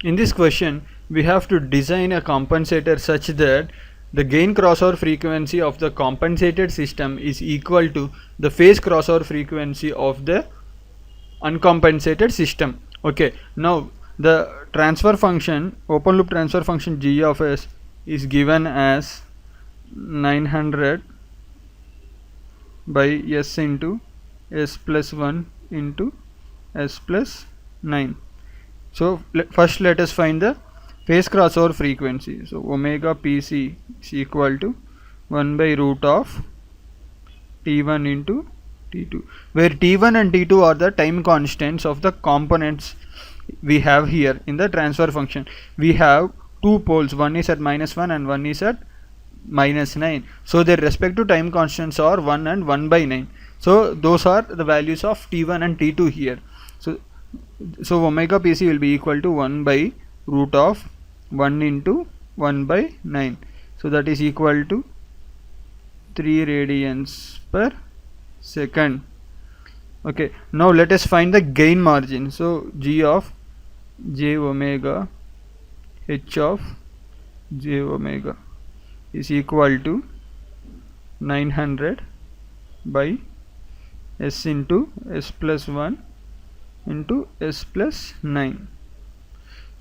in this question we have to design a compensator such that the gain crossover frequency of the compensated system is equal to the phase crossover frequency of the uncompensated system. Okay, now the transfer function, open loop transfer function g of s is given as 900 by s into s plus 1 into s plus 9. So first let us find the phase crossover frequency. So omega pc is equal to 1 by root of t1 into t2, where t1 and t2 are the time constants of the components we have here in the transfer function. We have two poles, one is at -1 and one is at -9. So their respective time constants are 1 and 1 by 9. So those are the values of t1 and t2 here. So omega pc will be equal to 1 by root of 1 into 1 by 9. So that is equal to 3 radians per second. Okay, now let us find the gain margin. So g of j omega h of j omega is equal to 900 by s into s plus 1 into s plus 9.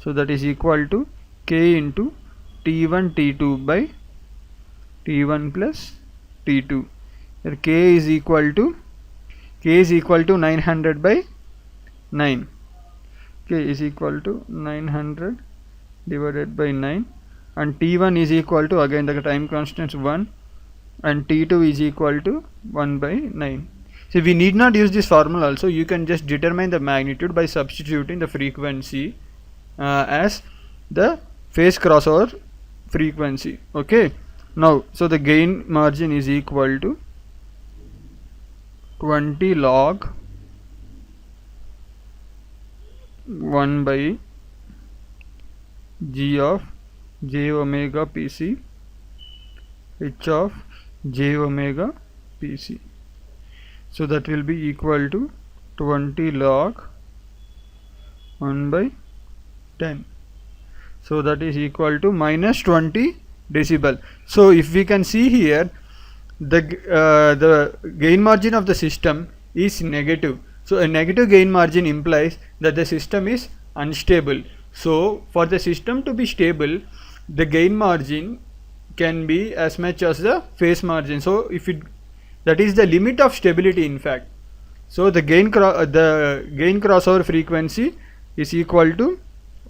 So that is equal to k into t1 t2 by t1 plus t2. Here k is equal to 900 by 9. K is equal to 900 divided by 9, and t1 is equal to, again the time constant 1, and t2 is equal to 1 by 9. So we need not use this formula also, you can just determine the magnitude by substituting the frequency as the phase crossover frequency. Okay, now so the gain margin is equal to 20 log 1 by g of j omega pc h of j omega pc. So that will be equal to 20 log 1 by 10. So that is equal to minus 20 decibel. So if we can see here, the gain margin of the system is negative. So a negative gain margin implies that the system is unstable. So for the system to be stable, the gain margin can be as much as the phase margin. So if it, that is the limit of stability in fact. So the gain crossover frequency is equal to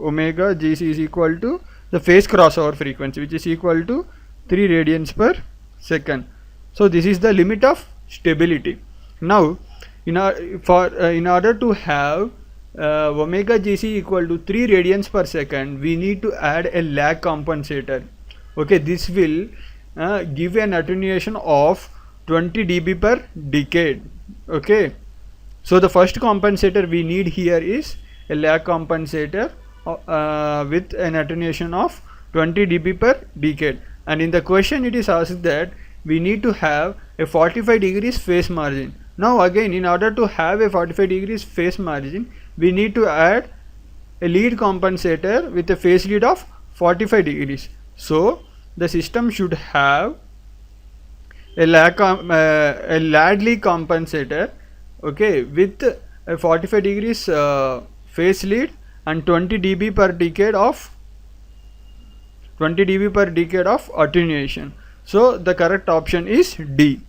omega gc is equal to the phase crossover frequency, which is equal to 3 radians per second. So this is the limit of stability. Now in order to have omega gc equal to 3 radians per second, we need to add a lag compensator. Okay, this will give an attenuation of 20 dB per decade. Okay, so the first compensator we need here is a lag compensator with an attenuation of 20 dB per decade, and in the question it is asked that we need to have a 45 degrees phase margin. Now again, in order to have a 45 degrees phase margin, we need to add a lead compensator with a phase lead of 45 degrees. So the system should have a Ladley compensator, okay, with a 45 degrees phase lead and 20 dB per decade of attenuation. So the correct option is D.